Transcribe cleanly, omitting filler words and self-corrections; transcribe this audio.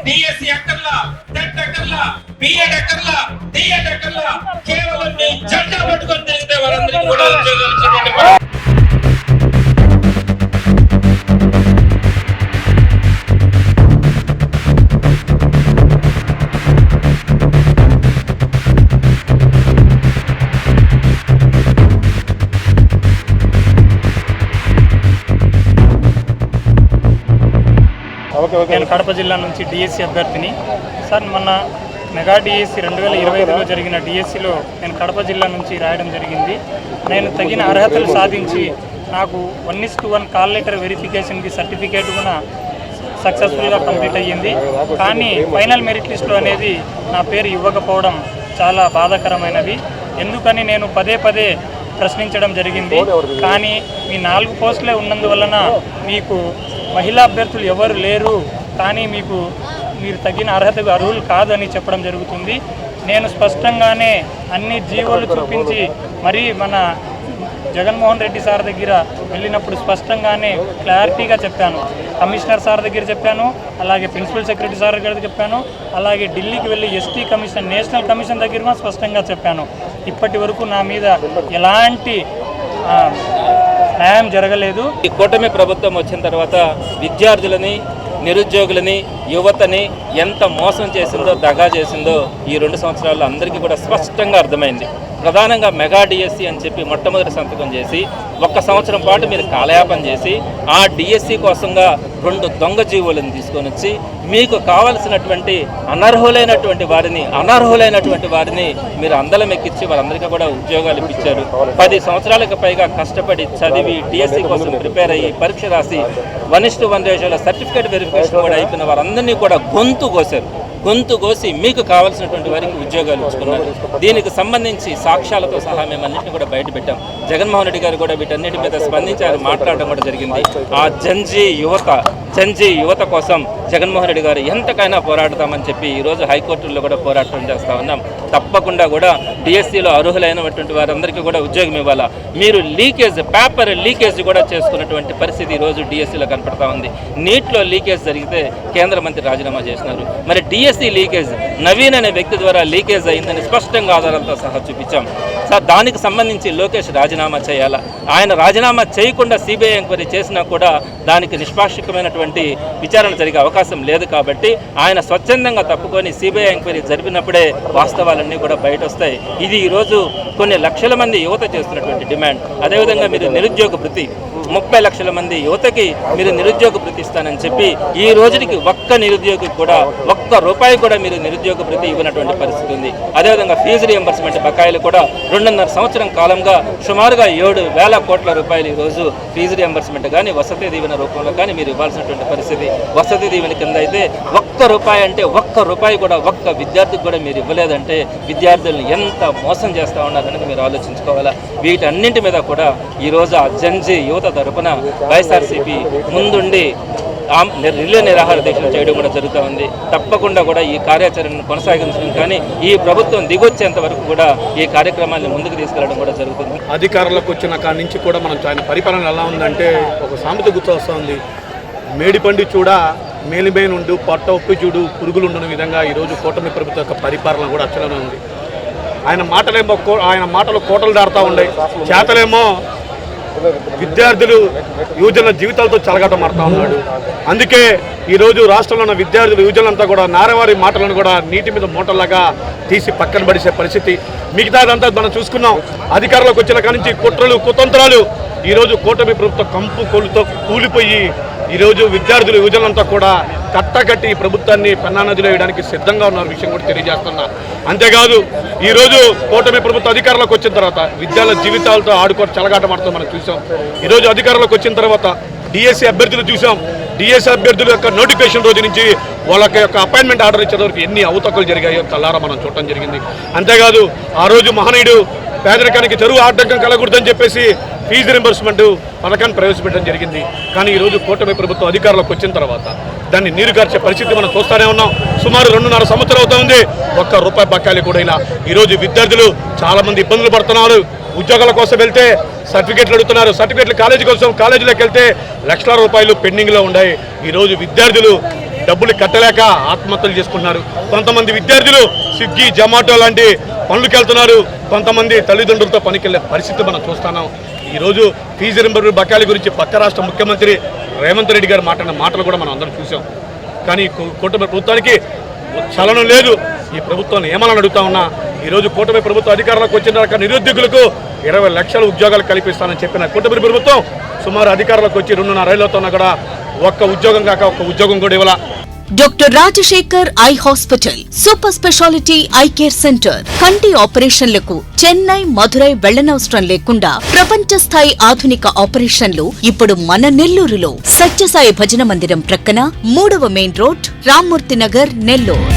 DSC ఎక్కర్లా, TET ఎక్కర్లా, BEd ఎక్కర్లా, D.Ed ఎక్కర్లా, కేవలం మీ జెండా పట్టుకొని తిరిగితే వారందరికీ కూడా ఉద్యోగాలు ఇచ్చేటువంటి నేను కడప జిల్లా నుంచి డిఎస్సి అభ్యర్థిని. సార్, మొన్న మెగా డిఎస్సి 2025లో జరిగిన డిఎస్సిలో నేను కడప జిల్లా నుంచి రాయడం జరిగింది. నేను తగిన అర్హతలు సాధించి నాకు 1:1 కాల్ లెటర్ వెరిఫికేషన్కి సర్టిఫికేట్ కూడా సక్సెస్ఫుల్గా కంప్లీట్ అయ్యింది. కానీ ఫైనల్ మెరిట్ లిస్టులో అనేది నా పేరు ఇవ్వకపోవడం చాలా బాధాకరమైనది. ఎందుకని నేను పదే ప్రశ్నించడం జరిగింది. కానీ మీ 4 పోస్టులే ఉన్నందువలన మీకు మహిళా అభ్యర్థులు ఎవరు లేరు, కానీ మీరు తగిన అర్హతకు అర్హులు కాదని చెప్పడం జరుగుతుంది. నేను స్పష్టంగానే అన్ని జీవోలు చూపించి మరీ మన జగన్మోహన్ రెడ్డి సార్ దగ్గర వెళ్ళినప్పుడు స్పష్టంగానే క్లారిటీగా చెప్పాను. కమిషనర్ సార్ దగ్గర చెప్పాను, అలాగే ప్రిన్సిపల్ సెక్రటరీ సార్ దగ్గర చెప్పాను, అలాగే ఢిల్లీకి వెళ్ళి ఎస్టీ కమిషన్, నేషనల్ కమిషన్ దగ్గర కూడా స్పష్టంగా చెప్పాను. ఇప్పటి వరకు నా మీద ఎలాంటి న్యాయం జరగలేదు. ఈ కూటమి ప్రభుత్వం వచ్చిన తర్వాత విద్యార్థులని, నిరుద్యోగులని, యువతని ఎంత మోసం చేసిందో, దగా చేసిందో ఈ 2 సంవత్సరాల్లో అందరికీ కూడా స్పష్టంగా అర్థమైంది. ప్రధానంగా మెగా డిఎస్సి అని చెప్పి మొట్టమొదటి సంతకం చేసి 1 సంవత్సరం పాటు మీరు కాలయాపన చేసి ఆ డిఎస్సి కోసంగా 2 దొంగ జీవోలను తీసుకొని వచ్చి మీకు కావలసినటువంటి అనర్హులైనటువంటి వారిని మీరు అందలం ఎక్కించి వారందరికీ కూడా ఉద్యోగాలు ఇప్పించారు. 10 సంవత్సరాలకు పైగా కష్టపడి చదివి డిఎస్సి కోసం ప్రిపేర్ అయ్యి పరీక్ష రాసి 1:1 రేషియోలో సర్టిఫికేట్ వెరిఫికేషన్ కూడా అయిపోయిన వారందరినీ కూడా గొంతు కోసి మీకు కావాల్సినటువంటి వారికి ఉద్యోగాలు ఇచ్చుకున్నారు. దీనికి సంబంధించి సాక్ష్యాలతో సహా మేము అన్నింటినీ కూడా బయటపెట్టాం. జగన్మోహన్ రెడ్డి గారు కూడా వీటన్నిటి మీద స్పందించి ఆయన మాట్లాడడం కూడా జరిగింది. ఆ జంజీ యువత కోసం జగన్మోహన్ రెడ్డి గారు ఎంతకైనా పోరాడతామని చెప్పి ఈరోజు హైకోర్టుల్లో కూడా పోరాటం చేస్తూ ఉన్నాం. తప్పకుండా కూడా డిఎస్సిలో అర్హులైనటువంటి వారందరికీ కూడా ఉద్యోగం ఇవ్వాలా. మీరు పేపర్ లీకేజ్ కూడా చేసుకున్నటువంటి పరిస్థితి ఈరోజు డిఎస్సిలో కనపడతా ఉంది. నీట్లో లీకేజ్ జరిగితే కేంద్ర మంత్రి రాజీనామా చేసినారు. మరి డిఎస్సి లీకేజ్ నవీన్ అనే వ్యక్తి ద్వారా లీకేజ్ అయిందని స్పష్టంగా ఆధారాలతో సహా చూపించాం. సార్, దానికి సంబంధించి లోకేష్ రాజీనామా చేయాలా? ఆయన రాజీనామా చేయకుండా సిబిఐ ఎంక్వైరీ చేసినా కూడా దానికి నిష్పాక్షికమైనటువంటి విచారణ జరిగే అవకాశం లేదు. కాబట్టి ఆయన స్వచ్ఛందంగా తప్పుకొని సిబిఐ ఎంక్వైరీ జరిపినప్పుడే వాస్తవాలన్నీ కూడా బయట వస్తాయి. ఇది ఈరోజు కొన్ని లక్షల మంది యువత చేస్తున్నటువంటి డిమాండ్. అదేవిధంగా మీరు నిరుద్యోగ భృతి 30 లక్షల మంది యువతకి మీరు నిరుద్యోగ భృతి ఇస్తానని చెప్పి ఈ రోజుకి ఒక్క నిరుద్యోగికి కూడా ₹1 కూడా మీరు నిరుద్యోగ భృతి ఇవ్వనటువంటి పరిస్థితి ఉంది. అదేవిధంగా ఫీజు రియంబర్స్మెంట్ బకాయిలు కూడా 2.5 సంవత్సరం కాలంగా సుమారుగా 7,000 కోట్ల రూపాయలు ఈరోజు ఫీజు రియంబర్స్మెంట్ కానీ వసతి దీవెన రూపంలో కానీ మీరు ఇవ్వాల్సినటువంటి పరిస్థితి. వసతి దీవెన కింద అయితే ₹1 అంటే ₹1 కూడా ఒక్క విద్యార్థికి కూడా మీరు ఇవ్వలేదంటే విద్యార్థులను ఎంత మోసం చేస్తూ ఉన్నారనేది మీరు ఆలోచించుకోవాలా. వీటన్నింటి మీద కూడా ఈరోజు ఆ జంజీ యువత తరపున వైఎస్ఆర్సీపీ ముందుండి రిలే నిరాహార దీక్షలు చేయడం కూడా జరుగుతూ ఉంది. తప్పకుండా కూడా ఈ కార్యాచరణను కొనసాగించడం కానీ ఈ ప్రభుత్వం దిగొచ్చేంత వరకు కూడా ఈ కార్యక్రమాన్ని ముందుకు తీసుకెళ్లడం కూడా జరుగుతుంది. అధికారంలోకి వచ్చిన కాడి నుంచి కూడా మనం ఆయన పరిపాలన ఎలా ఉందంటే ఒక సామెత గుర్తొస్తుంది. మేడిపండి చూడ మేలిమేనుండు పొట్ట ఉప్పి చూడు పురుగులు ఉండని విధంగా ఈరోజు కూటమి ప్రభుత్వం యొక్క పరిపాలన కూడా అచ్చలనే ఉంది. ఆయన మాటలు కోటలు దాడుతూ ఉన్నాయి, చేతలేమో విద్యార్థులు యువజనుల జీవితాలతో చెలగాట మారుతూ ఉన్నాడు. అందుకే ఈరోజు రాష్ట్రంలో ఉన్న విద్యార్థులు యువజనులంతా కూడా నారవారి మాటలను కూడా నీటి మీద మూటలాగా తీసి పక్కన పడిసే పరిస్థితి. మిగతాదంతా మనం చూసుకున్నాం. అధికారంలోకి వచ్చిన కాడి నుంచి కుట్రలు కుతంత్రాలు ఈరోజు కూటమి ప్రభుత్వం కంపు కొలుతో కూలిపోయి ఈరోజు విద్యార్థులు యువజనులంతా కూడా కట్టకట్టి ఈ ప్రభుత్వాన్ని పెన్నా నదిలో వేయడానికి సిద్ధంగా ఉన్న విషయం కూడా తెలియజేస్తున్నా. అంతేకాదు ఈరోజు కూటమి ప్రభుత్వం అధికారంలోకి వచ్చిన తర్వాత విద్యార్థుల జీవితాలతో ఆడుకోవడం చెలగాట మాడుతూ మనం చూసాం. ఈరోజు అధికారంలోకి వచ్చిన తర్వాత డిఎస్సి అభ్యర్థులు చూసాం. డిఎస్సి అభ్యర్థుల యొక్క నోటిఫికేషన్ రోజు నుంచి వాళ్ళ యొక్క అపాయింట్మెంట్ ఆర్డర్ ఇచ్చే వరకు ఎన్ని అవతకలు జరిగాయో కల్లారా మనం చూడటం జరిగింది. అంతేకాదు ఆ రోజు మహనీయుడు పేదరికానికి చెరువు ఆటంకం కలగకూడదని చెప్పేసి ఫీజు రింబర్స్మెంట్ పథకాన్ని ప్రవేశపెట్టడం జరిగింది. కానీ ఈరోజు కూటమి ప్రభుత్వం అధికారంలోకి వచ్చిన తర్వాత దాన్ని నీరుగార్చే పరిస్థితి మనం చూస్తూనే ఉన్నాం. సుమారు 2.5 సంవత్సరాలు అవుతా ఉంది. ₹1 బకాయిలు కూడా ఇలా ఈరోజు విద్యార్థులు చాలామంది ఇబ్బందులు పడుతున్నారు. ఉద్యోగాల కోసం వెళ్తే సర్టిఫికేట్లు అడుగుతున్నారు. సర్టిఫికేట్లు కాలేజీ కోసం కాలేజీలోకి వెళ్తే లక్షల రూపాయలు పెండింగ్లో ఉన్నాయి. ఈరోజు విద్యార్థులు డబ్బులు కట్టలేక ఆత్మహత్యలు చేసుకుంటున్నారు. కొంతమంది విద్యార్థులు స్విగ్గీ, జొమాటో లాంటి పనులకు వెళ్తున్నారు. కొంతమంది తల్లిదండ్రులతో పనికి వెళ్ళే పరిస్థితి మనం చూస్తున్నాం. ఈరోజు ఫీజు రింబర్మెంట్ బకాయిల గురించి పక్క రాష్ట్ర ముఖ్యమంత్రి రేవంత్ రెడ్డి గారు మాట్లాడిన మాటలు కూడా మనం అందరం చూసాం. కానీ కూటమి ప్రభుత్వానికి చలనం లేదు. ఈ ప్రభుత్వాన్ని ఏమని అడుగుతా ఉన్నా, ఈరోజు కూటమి ప్రభుత్వం అధికారంలోకి వచ్చిన నిరుద్యోగులకు 20 లక్షల ఉద్యోగాలు కల్పిస్తానని చెప్పిన కూటమి ప్రభుత్వం సుమారు అధికారంలోకి వచ్చి 2.5 ఏళ్లతో కూడా ఒక్క ఉద్యోగం కాక ఒక్క ఉద్యోగం కూడా ఇవ్వాల. Doctor Rajasekhar eye hospital super speciality eye care centre. కంటి ఆపరేషన్లకు చెన్నై, మధురై వెళ్లనవసరం లేకుండా ప్రపంచ స్థాయి ఆధునిక ఆపరేషన్లు ఇప్పుడు మన నెల్లూరులో. సత్యసాయి భజన మందిరం ప్రక్కన 3వ మెయిన్ రోడ్, రామ్మూర్తి నగర్, నెల్లూరు.